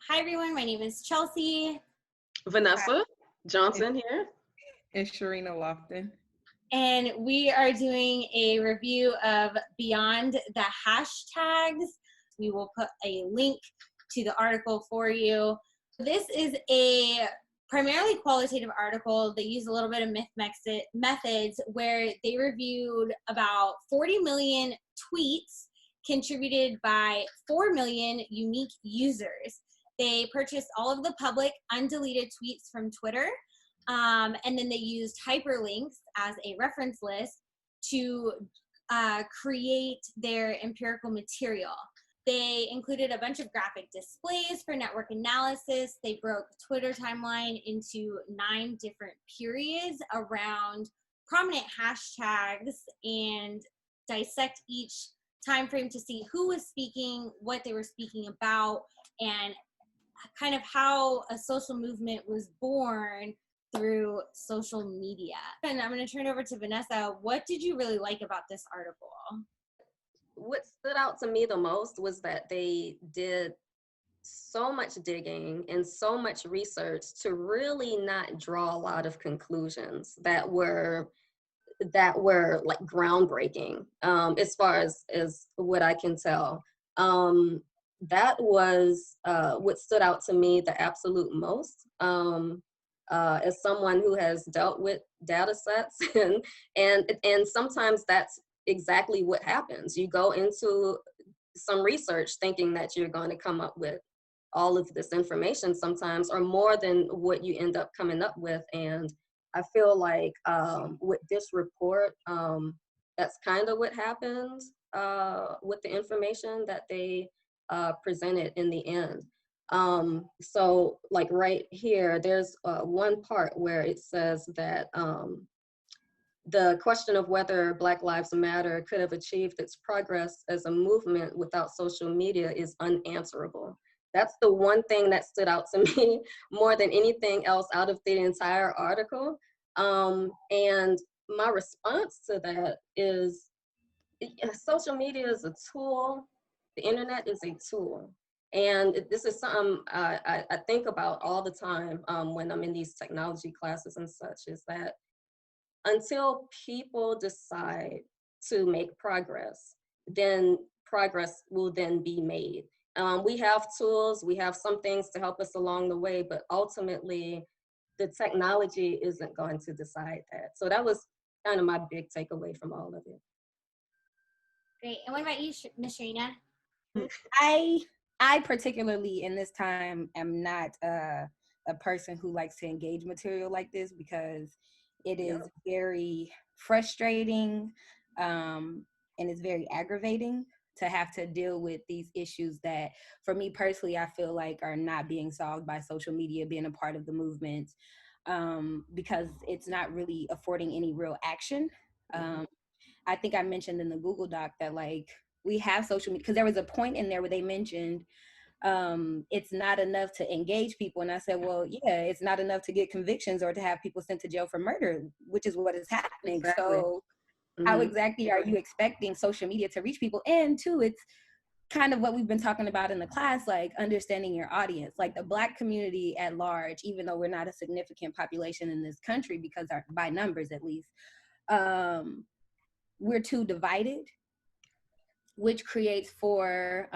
Hi everyone, my name is Chelsea. Vanessa Johnson here. And Sharina Lofton. And we are doing a review of Beyond the Hashtags. We will put a link to the article for you. This is a primarily qualitative article. They use a little bit of methods where they reviewed about 40 million tweets contributed by 4 million unique users. They purchased all of the public undeleted tweets from Twitter, and then they used hyperlinks as a reference list to create their empirical material. They included a bunch of graphic displays for network analysis. They broke Twitter timeline into 9 different periods around prominent hashtags and dissect each time frame to see who was speaking, what they were speaking about, and kind of how a social movement was born through social media. And I'm going to turn it over to Vanessa. What did you really like about this article? What stood out to me the most was that they did so much digging and so much research to really not draw a lot of conclusions that were like groundbreaking, as far as what I can tell. That was what stood out to me the absolute most. As someone who has dealt with data sets and sometimes that's exactly what happens. You go into some research thinking that you're going to come up with all of this information sometimes, or more than what you end up coming up with. And I feel like with this report, that's kind of what happened with the information that they presented in the end. So like right here, there's one part where it says that the question of whether Black Lives Matter could have achieved its progress as a movement without social media is unanswerable. That's the one thing that stood out to me more than anything else out of the entire article. And my response to that is, social media is a tool. The internet is a tool. And this is something I think about all the time when I'm in these technology classes and such, is that until people decide to make progress, then progress will then be made. We have tools, we have some things to help us along the way, but ultimately the technology isn't going to decide that. So that was kind of my big takeaway from all of it. Great. And what about you, Ms. Sharina? I particularly in this time am not a person who likes to engage material like this, because it is very frustrating, and it's very aggravating to have to deal with these issues that, for me personally, I feel like are not being solved by social media being a part of the movement, because it's not really affording any real action. I think I mentioned in the Google Doc that like we have social media, because there was a point in there where they mentioned it's not enough to engage people. And I said, well, yeah, it's not enough to get convictions or to have people sent to jail for murder, which is what is happening. Exactly. So how exactly are you expecting social media to reach people? And two, it's kind of what we've been talking about in the class, like understanding your audience, like the Black community at large, even though we're not a significant population in this country, because by numbers at least, we're too divided, which creates for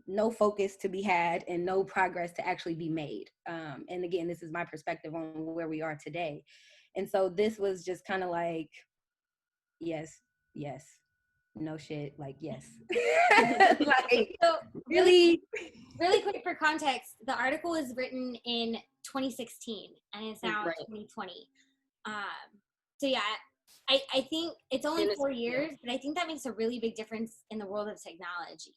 no focus to be had and no progress to actually be made. And again, this is my perspective on where we are today. And so this was just kind of like, yes, no shit, like, yes. Like, so really quick for context, the article was written in 2016 and it's now 2020. So yeah, I think it's only 4 years, but I think that makes a really big difference in the world of technology.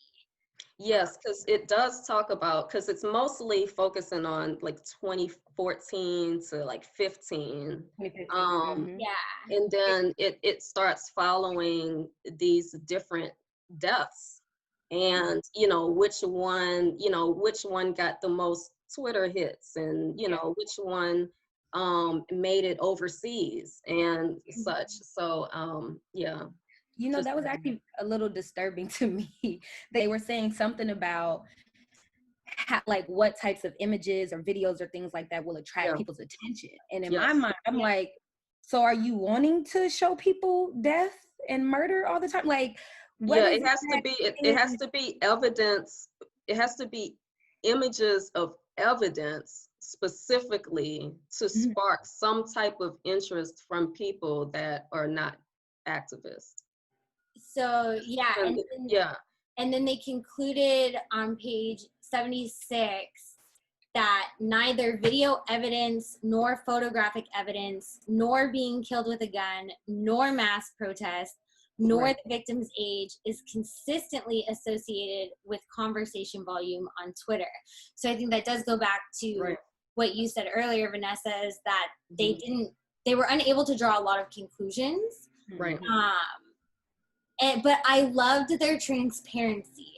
Yes, because it does talk about, because it's mostly focusing on like 2014 to like 15. Yeah. And then it starts following these different deaths, and which one got the most Twitter hits, and which one made it overseas and such. So yeah. That was actually a little disturbing to me. They were saying something about like what types of images or videos or things like that will attract people's attention. And in my mind, I'm like, so are you wanting to show people death and murder all the time? Like, what it has to be, it has to be evidence. It has to be images of evidence specifically to spark some type of interest from people that are not activists. So yeah, and then they concluded on page 76 that neither video evidence nor photographic evidence nor being killed with a gun nor mass protest nor the victim's age is consistently associated with conversation volume on Twitter. So I think that does go back to what you said earlier, Vanessa, is that they were unable to draw a lot of conclusions. Right. But I loved their transparency.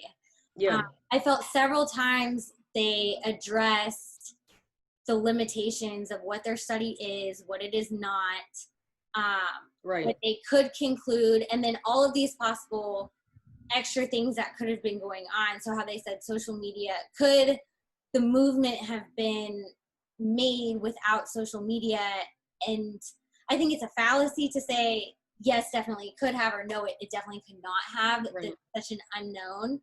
I felt several times they addressed the limitations of what their study is, what it is not, what they could conclude, and then all of these possible extra things that could have been going on. So how they said social media, could the movement have been made without social media? And I think it's a fallacy to say, yes, definitely it could have, or no, it definitely could not have. Such an unknown.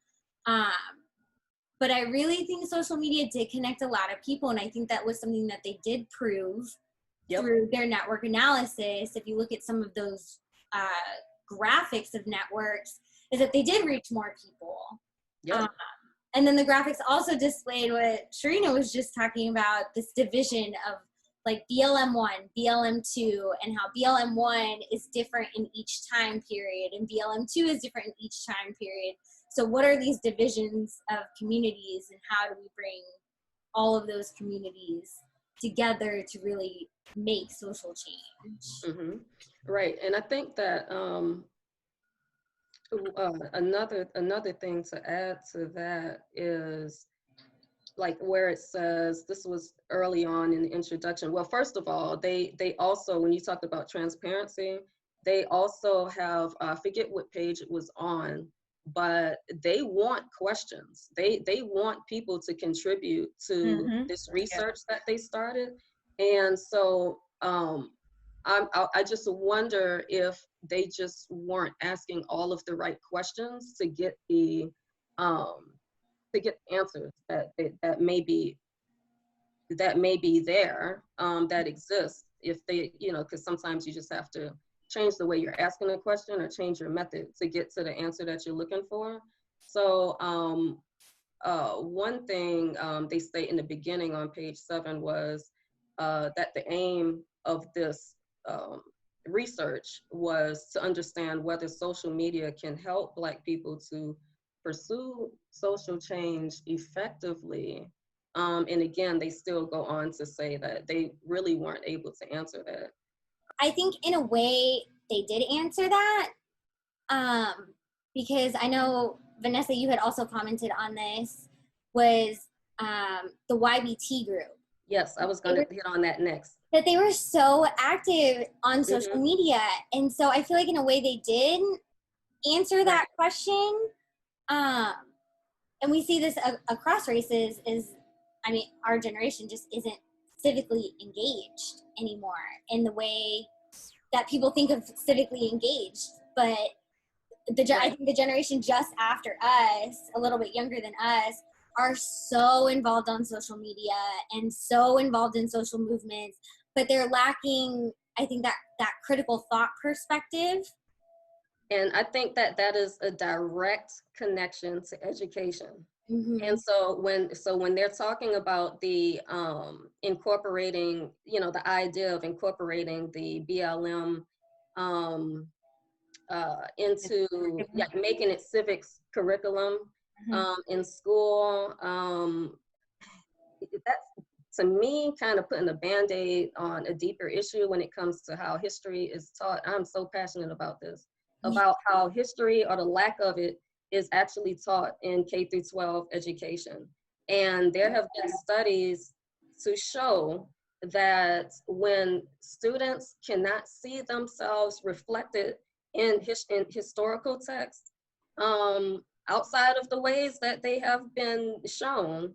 But I really think social media did connect a lot of people, and I think that was something that they did prove through their network analysis. If you look at some of those graphics of networks, is that they did reach more people. And then the graphics also displayed what Sharina was just talking about, this division of like BLM1, BLM2, and how BLM1 is different in each time period, and BLM2 is different in each time period. So what are these divisions of communities, and how do we bring all of those communities together to really make social change? Right, and I think that another thing to add to that is like where it says, this was early on in the introduction. Well, first of all, they also, when you talked about transparency, they also have, I forget what page it was on, but they want questions. They want people to contribute to this research that they started. And so I just wonder if they just weren't asking all of the right questions to get the answers that may be there, that exist, if they, because sometimes you just have to change the way you're asking a question or change your method to get to the answer that you're looking for. So one thing they state in the beginning on page 7 was that the aim of this research was to understand whether social media can help Black people to pursue social change effectively. And again, they still go on to say that they really weren't able to answer that. I think in a way they did answer that, because I know, Vanessa, you had also commented on this, was the YBT group. Yes, I was going to hit on that next. That they were so active on social media. And so I feel like in a way they did answer that question. And we see this across races is, I mean, our generation just isn't civically engaged anymore in the way that people think of civically engaged. But I think the generation just after us, a little bit younger than us, are so involved on social media and so involved in social movements, but they're lacking, I think, that critical thought perspective. And I think that is a direct connection to education. And so when they're talking about the incorporating, the idea of incorporating the BLM into making it civics curriculum in school, that's, to me, kind of putting a Band-Aid on a deeper issue when it comes to how history is taught. I'm so passionate about this, about how history, or the lack of it, is actually taught in K-12 education. And there have been studies to show that when students cannot see themselves reflected in historical texts, outside of the ways that they have been shown,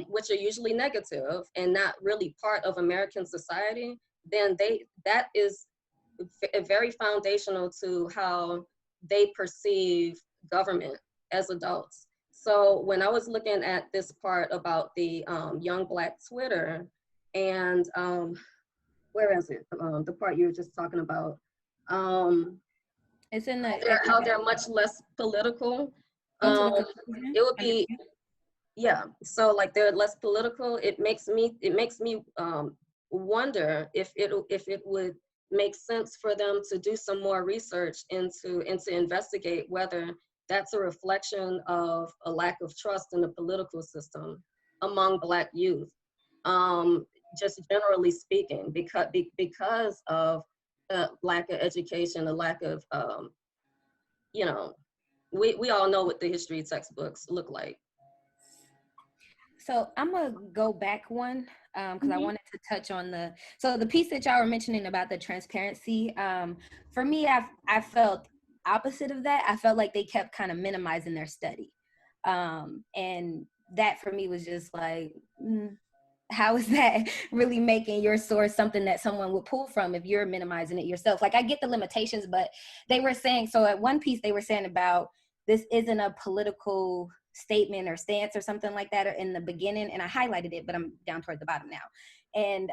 which are usually negative and not really part of American society, then that is very foundational to how they perceive government as adults. So when I was looking at this part about the young Black Twitter, and where is it? The part you were just talking about. It's in the How they're much less political. into the It would be, yeah. So like they're less political. It makes me wonder if it would make sense for them to do some more research and to investigate whether that's a reflection of a lack of trust in the political system among Black youth. Just generally speaking, because of lack of education, a lack of you know, we all know what the history textbooks look like. So I'm gonna go back one because I wanted to touch on the piece that y'all were mentioning about the transparency. For me, I felt opposite of that. I felt like they kept kind of minimizing their study, and that for me was just like, how is that really making your source something that someone would pull from if you're minimizing it yourself? Like, I get the limitations, but they were saying, so at one piece they were saying about this isn't a political statement or stance or something like that in the beginning, and I highlighted it, but I'm down toward the bottom now. And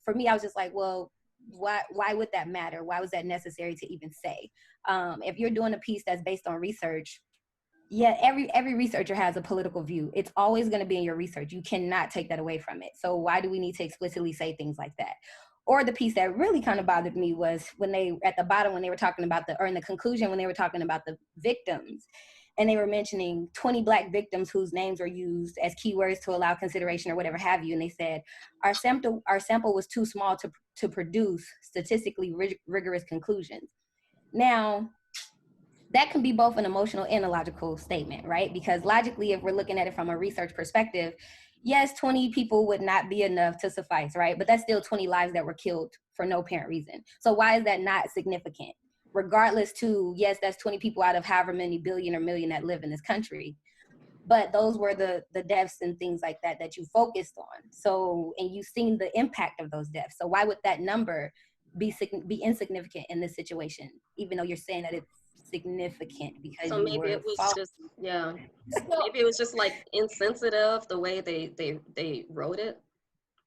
for me, I was just like, well, why would that matter? Why was that necessary to even say? If you're doing a piece that's based on research, yeah, every researcher has a political view. It's always going to be in your research. You cannot take that away from it. So why do we need to explicitly say things like that? Or the piece that really kind of bothered me was when they, at the bottom, when they were talking about or in the conclusion, when they were talking about the victims, and they were mentioning 20 Black victims whose names were used as keywords to allow consideration or whatever have you. And they said, our sample was too small to produce statistically rigorous conclusions. Now, that can be both an emotional and a logical statement, right? Because logically, if we're looking at it from a research perspective, yes, 20 people would not be enough to suffice, right? But that's still 20 lives that were killed for no apparent reason. So why is that not significant? Regardless to, yes, that's 20 people out of however many billion or million that live in this country. But those were the deaths and things like that you focused on. So, and you've seen the impact of those deaths. So why would that number be insignificant in this situation, even though you're saying that it's significant because so maybe it was just maybe it was just like insensitive the way they wrote it.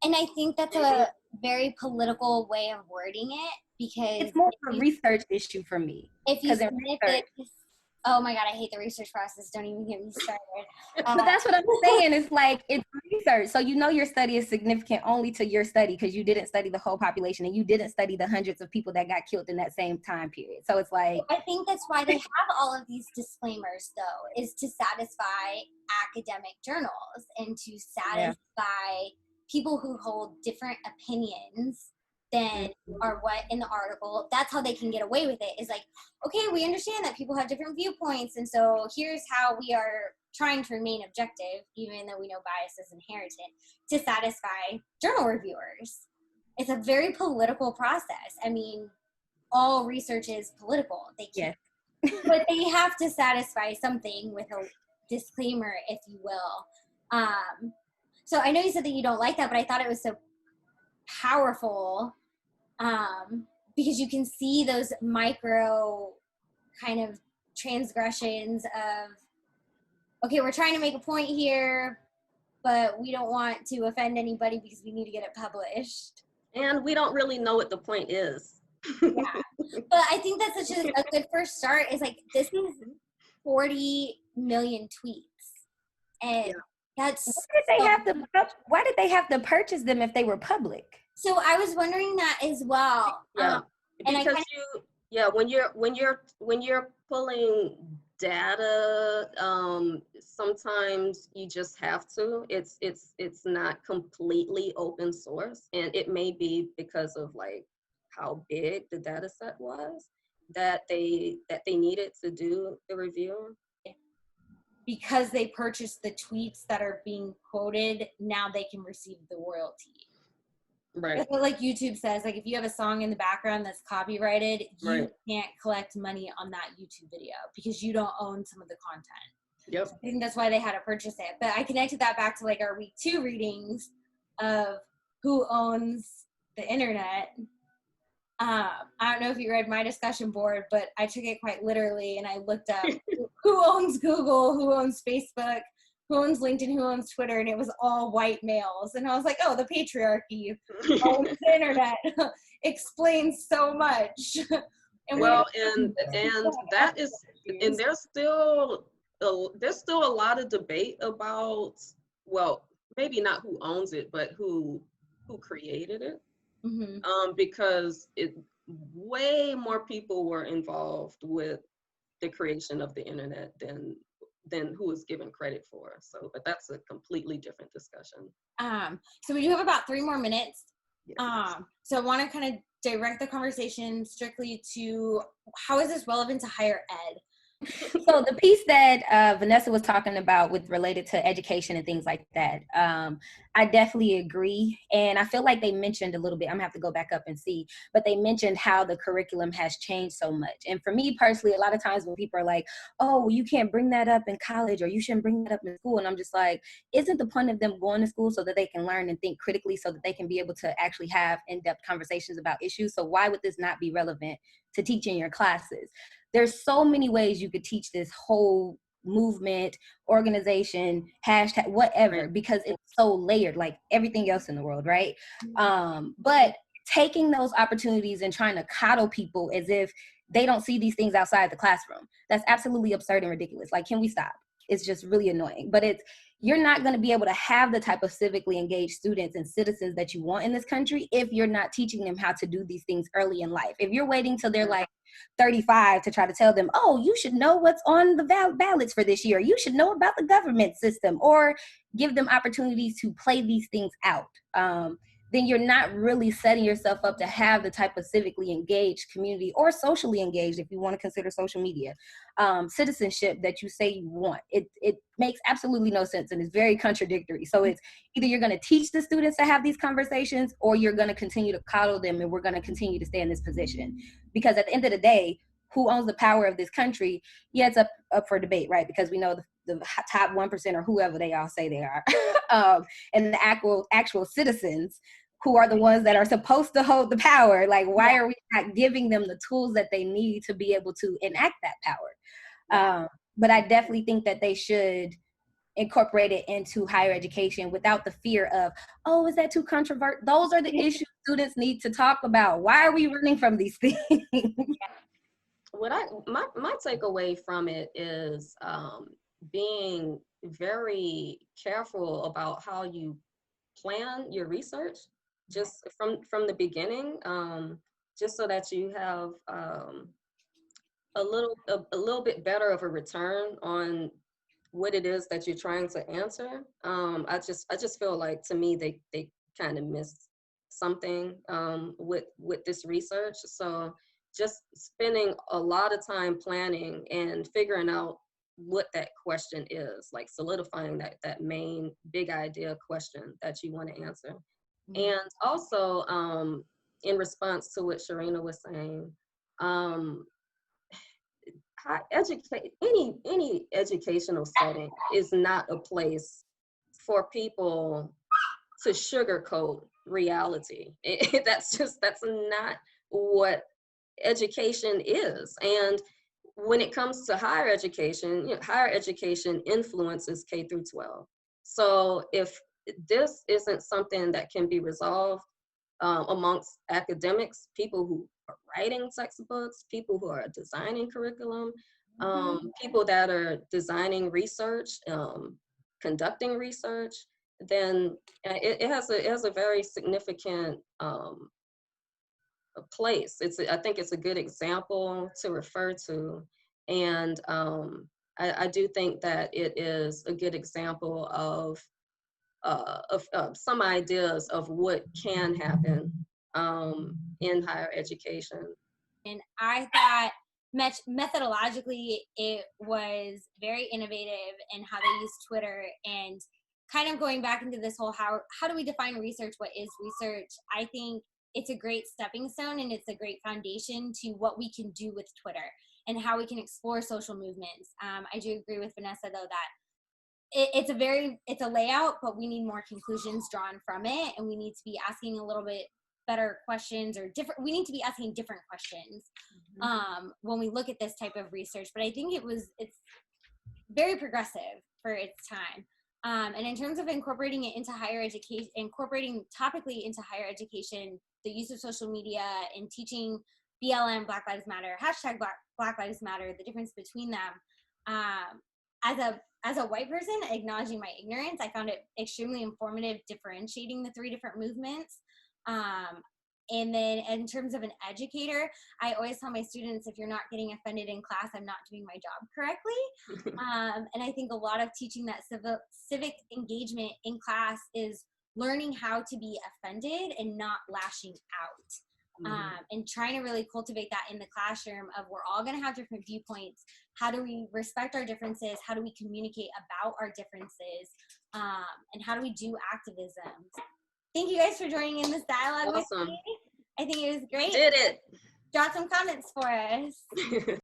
And I think that's a very political way of wording it, because it's more of a research issue for me. If you submit this, oh my God, I hate the research process. Don't even get me started. But that's what I'm saying. It's like, it's research. So you know your study is significant only to your study because you didn't study the whole population and you didn't study the hundreds of people that got killed in that same time period. So it's like, I think that's why they have all of these disclaimers, though, is to satisfy academic journals and to satisfy people who hold different opinions than are what in the article. That's how they can get away with it, is like, okay, we understand that people have different viewpoints, and so here's how we are trying to remain objective, even though we know bias is inherent, to satisfy journal reviewers. It's a very political process. I mean, all research is political. They can't, but they have to satisfy something with a disclaimer, if you will. So I know you said that you don't like that, but I thought it was so powerful, because you can see those micro kind of transgressions of, okay, we're trying to make a point here, but we don't want to offend anybody because we need to get it published. And we don't really know what the point is. Yeah, but I think that's such a good first start. Is like, this is 40 million tweets, and that's why did they have to purchase them if they were public? So I was wondering that as well. Because when you're pulling data, sometimes you just have to. It's not completely open source, and it may be because of like how big the data set was that they needed to do the review. Because they purchased the tweets that are being quoted, now they can receive the royalty. Right. Like YouTube says, like, if you have a song in the background that's copyrighted, you can't collect money on that YouTube video because you don't own some of the content. Yep. I think that's why they had to purchase it. But I connected that back to like our week 2 readings of who owns the internet. I don't know if you read my discussion board, but I took it quite literally and I looked up who owns Google, who owns Facebook, who owns LinkedIn, who owns Twitter, and it was all white males. And I was like, oh, the patriarchy owns the internet. Explains so much. And well, and that is, and there's still a lot of debate about, well, maybe not who owns it, but who created it. Because way more people were involved with the creation of the internet than who is given credit for. So, but that's a completely different discussion. So we do have about 3 more minutes. Yes. So I want to kind of direct the conversation strictly to how is this relevant to higher ed? So the piece that Vanessa was talking about with related to education and things like that, I definitely agree. And I feel like they mentioned a little bit, I'm gonna have to go back up and see, but they mentioned how the curriculum has changed so much. And for me personally, a lot of times when people are like, oh, you can't bring that up in college or you shouldn't bring that up in school. And I'm just like, isn't the point of them going to school so that they can learn and think critically so that they can be able to actually have in-depth conversations about issues? So why would this not be relevant to teach in your classes? There's so many ways you could teach this whole movement, organization, hashtag, whatever, because it's so layered like everything else in the world, right? But taking those opportunities and trying to coddle people as if they don't see these things outside the classroom, that's absolutely absurd and ridiculous. Like, can we stop? It's just really annoying. But you're not going to be able to have the type of civically engaged students and citizens that you want in this country if you're not teaching them how to do these things early in life. If you're waiting till they're like 35 to try to tell them, oh, you should know what's on the ballots for this year, you should know about the government system, or give them opportunities to play these things out, then you're not really setting yourself up to have the type of civically engaged community or socially engaged, if you want to consider social media, citizenship that you say you want. It makes absolutely no sense and it's very contradictory. So it's either you're going to teach the students to have these conversations or you're going to continue to coddle them and we're going to continue to stay in this position. Because at the end of the day, who owns the power of this country? Yeah, it's up for debate, right? Because we know the top 1% or whoever they all say they are, and the actual citizens who are the ones that are supposed to hold the power. Like, why are we not giving them the tools that they need to be able to enact that power? But I definitely think that they should incorporate it into higher education without the fear of, oh, is that too controversial? Those are the issues students need to talk about. Why are we running from these things? My takeaway from it is being very careful about how you plan your research, just from the beginning, just so that you have a little bit better of a return on what it is that you're trying to answer. I just feel like, to me, they kind of missed something with this research. So just spending a lot of time planning and figuring out what that question is, like solidifying that main big idea question that you want to answer. And also, in response to what Sharina was saying, any educational setting is not a place for people to sugarcoat reality. That's not what education is. And when it comes to higher education, higher education influences K through 12. So if this isn't something that can be resolved amongst academics, people who are writing textbooks, people who are designing curriculum, people that are designing research, conducting research, then it has a very significant place. I think it's a good example to refer to, and I do think that it is a good example of some ideas of what can happen in higher education. And I thought methodologically it was very innovative in how they used Twitter, and kind of going back into this whole how do we define research, what is research. I think it's a great stepping stone and it's a great foundation to what we can do with Twitter. and how we can explore social movements. I do agree with Vanessa, though, that it's a layout, but we need more conclusions drawn from it, and we need to be asking a little bit better questions, or we need to be asking different questions when we look at this type of research. But I think it's very progressive for its time. And in terms of incorporating it into higher education, incorporating topically into higher education, the use of social media and teaching BLM, Black Lives Matter, hashtag Black Lives Matter, the difference between them. As a white person, acknowledging my ignorance, I found it extremely informative, differentiating the three different movements. And then in terms of an educator, I always tell my students, if you're not getting offended in class, I'm not doing my job correctly. And I think a lot of teaching that civic engagement in class is learning how to be offended and not lashing out. And trying to really cultivate that in the classroom of, we're all going to have different viewpoints. How do we respect our differences? How do we communicate about our differences? And how do we do activism? Thank you guys for joining in this dialogue with me. I think it was great. Did it. Drop some comments for us.